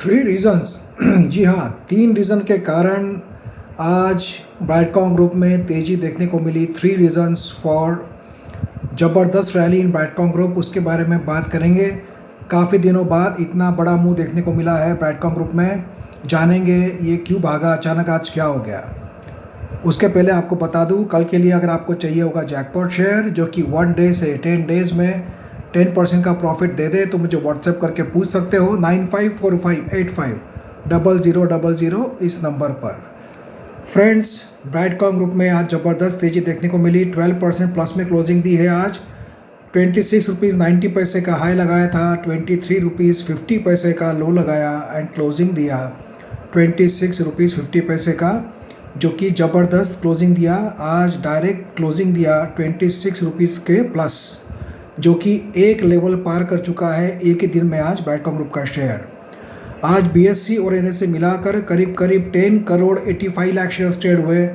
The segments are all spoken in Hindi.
थ्री रीज़न्स जी हाँ, तीन रीज़न के कारण आज ब्राइटकॉम ग्रुप में तेज़ी देखने को मिली। थ्री रीज़न्स फॉर ज़बरदस्त रैली इन ब्राइटकॉम ग्रुप, उसके बारे में बात करेंगे। काफ़ी दिनों बाद इतना बड़ा मूव देखने को मिला है ब्राइटकॉम ग्रुप में, जानेंगे ये क्यों भागा, अचानक आज क्या हो गया। उसके पहले आपको बता दूं, कल के लिए अगर आपको चाहिए होगा जैकपॉट शेयर जो कि 1 डे से 10 डेज़ में 10% का प्रॉफिट दे दे, तो मुझे व्हाट्सएप करके पूछ सकते हो 9545850000 इस नंबर पर। फ्रेंड्स, ब्राइटकॉम ग्रुप में आज ज़बरदस्त तेज़ी देखने को मिली। 12% प्लस में क्लोजिंग दी है आज। 26 रुपीज़ 90 पैसे का हाई लगाया था, 23 रुपीज़ 50 पैसे का लो लगाया एंड क्लोजिंग दिया 26 रुपीज़ 50 पैसे का, जो कि ज़बरदस्त क्लोजिंग दिया। आज डायरेक्ट क्लोजिंग दिया 26 रुपीज़ के प्लस, जो कि एक लेवल पार कर चुका है एक ही दिन में आज ब्राइटकॉम ग्रुप का शेयर। आज बीएससी और एनएससी मिलाकर करीब करीब 10 करोड़ 85 लाख शेयर्स ट्रेड हुए,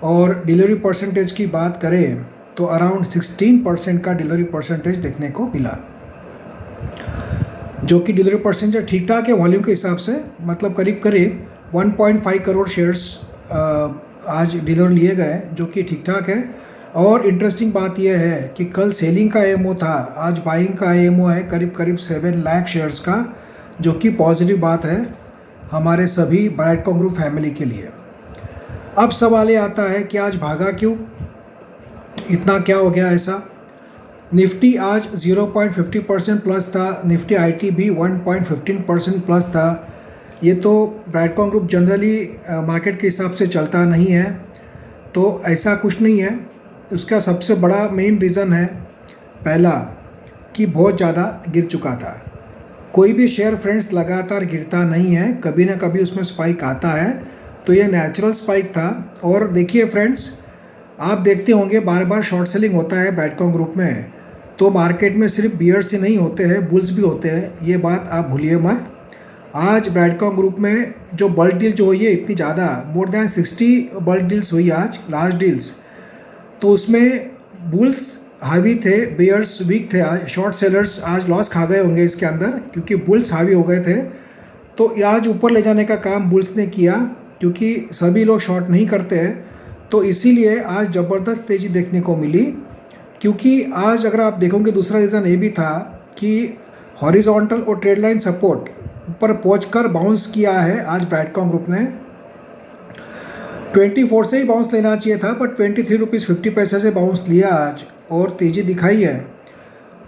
और डिलीवरी परसेंटेज की बात करें तो अराउंड 16% का डिलीवरी परसेंटेज देखने को मिला, जो कि डिलीवरी परसेंटेज ठीक ठाक है वॉल्यूम के हिसाब से। मतलब करीब करीब 1.5 करोड़ शेयर्स आज डिलीवर लिए गए, जो कि ठीक ठाक है। और इंटरेस्टिंग बात यह है कि कल सेलिंग का एमओ था, आज बाइंग का एमओ है करीब करीब 7 लाख शेयर्स का, जो कि पॉजिटिव बात है हमारे सभी ब्राइटकॉम ग्रुप फैमिली के लिए। अब सवाल ये आता है कि आज भागा क्यों, इतना क्या हो गया ऐसा। निफ्टी आज 0.50% प्लस था, निफ्टी आईटी भी 1.15% प्लस था। ये तो ब्राइटकॉम ग्रुप जनरली मार्केट के हिसाब से चलता नहीं है, तो ऐसा कुछ नहीं है। उसका सबसे बड़ा मेन रीज़न है पहला कि बहुत ज़्यादा गिर चुका था। कोई भी शेयर फ्रेंड्स लगातार गिरता नहीं है, कभी ना कभी उसमें स्पाइक आता है, तो ये नेचुरल स्पाइक था। और देखिए फ्रेंड्स, आप देखते होंगे बार बार शॉर्ट सेलिंग होता है ब्राइटकॉम ग्रुप में, तो मार्केट में सिर्फ बियर्स ही नहीं होते हैं, बुल्स भी होते हैं, ये बात आप भूलिए मत। आज ब्राइटकॉम ग्रुप में जो बल्क डील जो हुई है इतनी ज़्यादा, मोर देन 60 बल्क डील्स हुई आज, लार्ज डील्स, तो उसमें बुल्स हावी थे, बेयर्स वीक थे। आज शॉर्ट सेलर्स आज लॉस खा गए होंगे इसके अंदर, क्योंकि बुल्स हावी हो गए थे। तो आज ऊपर ले जाने का काम बुल्स ने किया, क्योंकि सभी लोग शॉर्ट नहीं करते हैं, तो इसीलिए आज ज़बरदस्त तेज़ी देखने को मिली। क्योंकि आज अगर आप देखोगे दूसरा रीज़न ये भी था कि हॉरिजॉन्टल और ट्रेड लाइन सपोर्ट पर पहुंचकर बाउंस किया है आज ब्राइटकॉम ग्रुप ने। 24 से ही बाउंस लेना चाहिए था, बट 23 रुपीज़ 50 पैसे से बाउंस लिया आज और तेज़ी दिखाई है।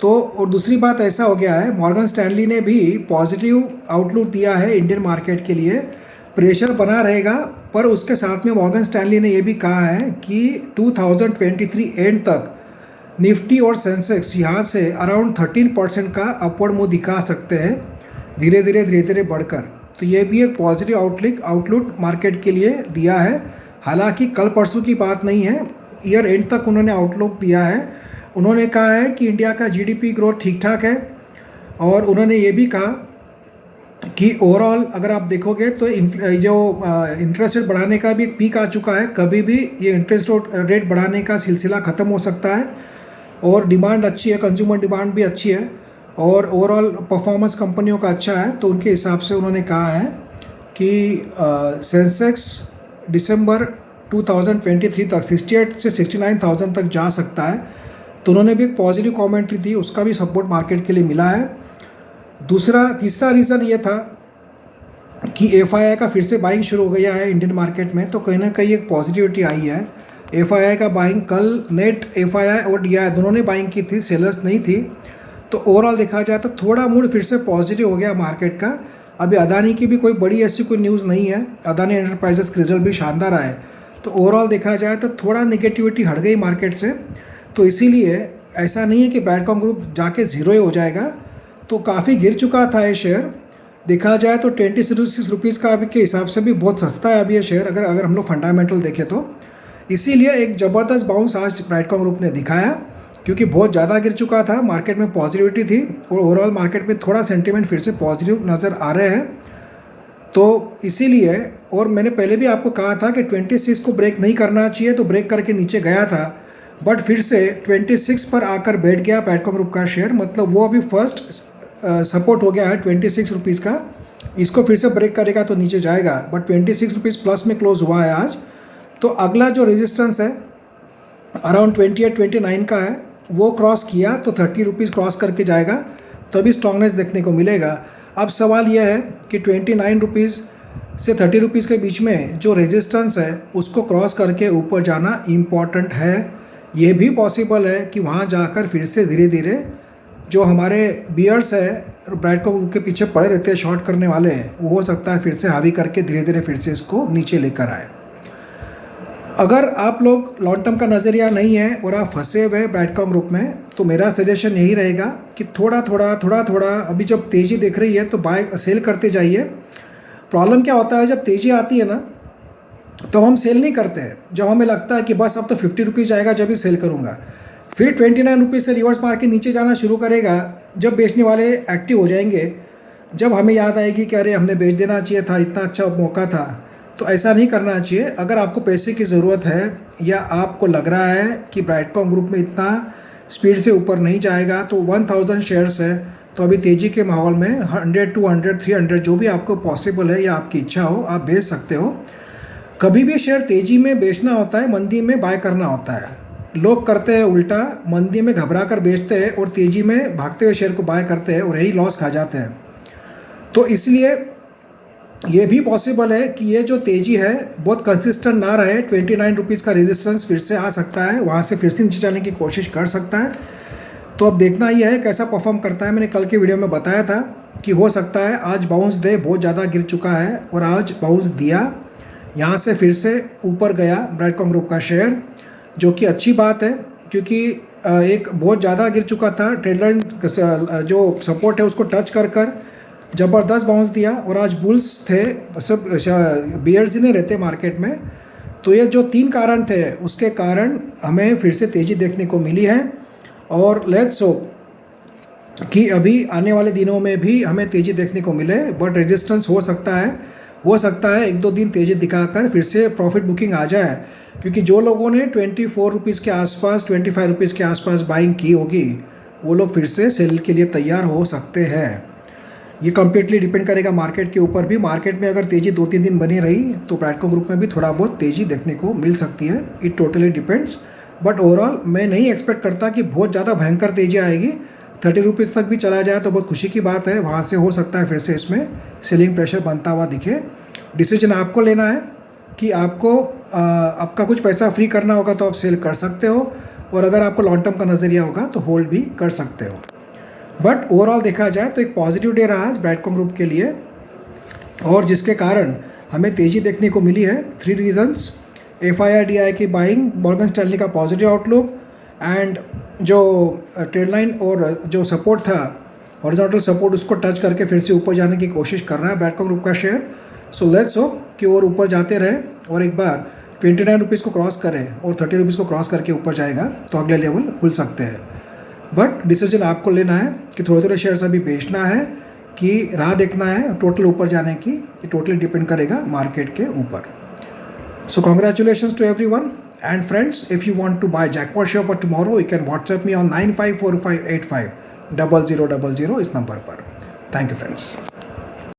तो और दूसरी बात ऐसा हो गया है, मॉर्गन स्टैनली ने भी पॉजिटिव आउटलुक दिया है इंडियन मार्केट के लिए। प्रेशर बना रहेगा, पर उसके साथ में मॉर्गन स्टैनली ने यह भी कहा है कि 2023 एंड तक निफ्टी और सेंसेक्स यहाँ से अराउंड 13% का अपवर्ड मूव दिखा सकते हैं, धीरे धीरे बढ़कर। तो ये भी एक पॉजिटिव आउटलुक मार्केट के लिए दिया है। हालांकि कल परसों की बात नहीं है, ईयर एंड तक उन्होंने आउटलुक दिया है। उन्होंने कहा है कि इंडिया का जीडीपी ग्रोथ ठीक ठाक है, और उन्होंने ये भी कहा कि ओवरऑल अगर आप देखोगे तो जो इंटरेस्ट रेट बढ़ाने का भी एक पीक आ चुका है, कभी भी ये इंटरेस्ट रेट बढ़ाने का सिलसिला ख़त्म हो सकता है। और डिमांड अच्छी है, कंज्यूमर डिमांड भी अच्छी है, और ओवरऑल परफॉर्मेंस कंपनियों का अच्छा है। तो उनके हिसाब से उन्होंने कहा है कि सेंसेक्स दिसंबर 2023 तक 68 से 69,000 तक जा सकता है। तो उन्होंने भी एक पॉजिटिव कमेंट्री दी, उसका भी सपोर्ट मार्केट के लिए मिला है। तीसरा रीज़न ये था कि एफआईआई का फिर से बाइंग शुरू हो गया है इंडियन मार्केट में, तो कहीं ना कहीं एक पॉजिटिविटी आई है। एफआईआई का बाइंग, कल नेट एफआईआई और डीआई दोनों ने बाइंग की थी, सेलर्स नहीं थी। तो ओवरऑल देखा जाए तो थोड़ा मूड फिर से पॉजिटिव हो गया मार्केट का। अभी अदानी की भी कोई बड़ी ऐसी कोई न्यूज़ नहीं है, अदानी एंटरप्राइजेस के रिजल्ट भी शानदार आए, तो ओवरऑल देखा जाए तो थोड़ा नेगेटिविटी हट गई मार्केट से। तो इसीलिए ऐसा नहीं है कि ब्राइटकॉम ग्रुप जाके ज़ीरो ही हो जाएगा, तो काफ़ी गिर चुका था ये शेयर। देखा जाए तो 26 रुपीज़ का अभी के हिसाब से भी बहुत सस्ता है अभी ये शेयर, अगर हम लोग फंडामेंटल देखें तो। इसीलिए एक ज़बरदस्त बाउंस आज ब्राइटकॉम ग्रुप ने दिखाया, क्योंकि बहुत ज़्यादा गिर चुका था, मार्केट में पॉजिटिविटी थी, और ओवरऑल मार्केट में थोड़ा सेंटीमेंट फिर से पॉजिटिव नज़र आ रहे हैं। तो इसीलिए, और मैंने पहले भी आपको कहा था कि 26 को ब्रेक नहीं करना चाहिए, तो ब्रेक करके नीचे गया था, बट फिर से 26 पर आकर बैठ गया ब्राइटकॉम ग्रुप का शेयर। मतलब वो अभी फर्स्ट सपोर्ट हो गया है 26 रुपीज़ का, इसको फिर से ब्रेक करेगा तो नीचे जाएगा, बट 26 रुपीज़ प्लस में क्लोज हुआ है आज। तो अगला जो रेजिस्टेंस है अराउंड 28-29 का है, वो क्रॉस किया तो 30 रुपीज़ क्रॉस करके जाएगा, तभी स्ट्रॉन्गनेस देखने को मिलेगा। अब सवाल यह है कि 29 रुपीज़ से 30 रुपीज़ के बीच में जो रेजिस्टेंस है उसको क्रॉस करके ऊपर जाना इम्पॉर्टेंट है। ये भी पॉसिबल है कि वहाँ जाकर फिर से धीरे धीरे जो हमारे बियर्स है ब्राइटकॉम के पीछे पड़े रहते हैं शॉर्ट करने वाले हैं, वो हो सकता है फिर से हावी करके धीरे धीरे फिर से इसको नीचे लेकर आए। अगर आप लोग लॉन्ग टर्म का नज़रिया नहीं है और आप फंसे हुए ब्राइटकॉम ग्रुप में, तो मेरा सजेशन यही रहेगा कि थोड़ा थोड़ा अभी जब तेज़ी दिख रही है तो बाय सेल करते जाइए। प्रॉब्लम क्या होता है, जब तेज़ी आती है ना तो हम सेल नहीं करते हैं। जब हमें लगता है कि बस अब तो 50 रुपीज़ जाएगा जब ही सेल करूँगा, फिर 29 रुपीज़ से रिवर्स मार के नीचे जाना शुरू करेगा। जब बेचने वाले एक्टिव हो जाएंगे, जब हमें याद आएगी कि अरे हमने बेच देना चाहिए था, इतना अच्छा मौका था। तो ऐसा नहीं करना चाहिए। अगर आपको पैसे की ज़रूरत है या आपको लग रहा है कि ब्राइटकॉम ग्रुप में इतना स्पीड से ऊपर नहीं जाएगा, तो 1000 शेयर्स है, तो अभी तेज़ी के माहौल में 100, 200, 300 जो भी आपको पॉसिबल है या आपकी इच्छा हो आप बेच सकते हो। कभी भी शेयर तेज़ी में बेचना होता है, मंदी में बाय करना होता है। लोग करते हैं उल्टा, मंदी में घबरा कर बेचते हैं और तेज़ी में भागते हुए शेयर को बाय करते हैं और यही लॉस खा जाते हैं। तो इसलिए ये भी पॉसिबल है कि ये जो तेज़ी है बहुत कंसिस्टेंट ना रहे। 29 रुपीज़ का रेजिस्टेंस फिर से आ सकता है, वहाँ से फिर से नीचे जाने की कोशिश कर सकता है। तो अब देखना ही है कैसा परफॉर्म करता है। मैंने कल के वीडियो में बताया था कि हो सकता है आज बाउंस दे, बहुत ज़्यादा गिर चुका है और आज बाउंस दिया, यहाँ से फिर से ऊपर गया ब्राइटकॉम ग्रुप का शेयर, जो कि अच्छी बात है क्योंकि एक बहुत ज़्यादा गिर चुका था। ट्रेडलाइन जो सपोर्ट है उसको टच कर ज़बरदस्त बाउंस दिया और आज बुल्स थे, सब बियर्स ही नहीं रहते मार्केट में। तो ये जो 3 कारण थे उसके कारण हमें फिर से तेज़ी देखने को मिली है और लेट्स होप कि अभी आने वाले दिनों में भी हमें तेज़ी देखने को मिले। बट रेजिस्टेंस हो सकता है 1-2 दिन तेज़ी दिखाकर फिर से प्रॉफिट बुकिंग आ जाए, क्योंकि जो लोगों ने 24 रुपीज़ के आसपास 25 रुपीज़ के आसपास बाइंग की होगी वो लोग फिर से सेल के लिए तैयार हो सकते हैं। ये कम्प्लीटली डिपेंड करेगा मार्केट के ऊपर भी। मार्केट में अगर तेज़ी 2-3 दिन बनी रही तो ब्राइटकॉम ग्रुप में भी थोड़ा बहुत तेज़ी देखने को मिल सकती है। It totally depends, but overall मैं नहीं एक्सपेक्ट करता कि बहुत ज़्यादा भयंकर तेज़ी आएगी। 30 रुपीज़ तक भी चला जाए तो बहुत खुशी की बात है। वहाँ से हो सकता है फिर से इसमें सेलिंग प्रेशर बनता हुआ दिखे। डिसीजन आपको लेना है कि आपको आपका कुछ पैसा फ्री करना होगा तो आप सेल कर सकते हो, और अगर आपको लॉन्ग टर्म का नज़रिया होगा तो होल्ड भी कर सकते हो। बट ओवरऑल देखा जाए तो एक पॉजिटिव डे रहा आज ब्राइटकॉम ग्रुप के लिए, और जिसके कारण हमें तेज़ी देखने को मिली है। 3 रीजंस: FII की बाइंग, मॉर्गन स्टैनली का पॉजिटिव आउटलुक, एंड जो ट्रेड लाइन और जो सपोर्ट था हॉरिजॉन्टल सपोर्ट उसको टच करके फिर से ऊपर जाने की कोशिश कर रहा है ब्राइटकॉम ग्रुप का शेयर। सो लेट्स होप कि और ऊपर जाते रहे और एक बार 29 रुपीज़ को क्रॉस करें और 30 रुपीज़ को क्रॉस करके ऊपर जाएगा तो अगले लेवल खुल सकते हैं। बट डिसीजन आपको लेना है कि थोड़े थोड़े शेयर्स अभी बेचना है कि राह देखना है टोटल ऊपर जाने की। ये टोटली डिपेंड करेगा मार्केट के ऊपर। So congratulations to everyone and friends, if you want to buy jackpot share for tomorrow you can WhatsApp me on 9545850000 इस नंबर पर। Thank you friends.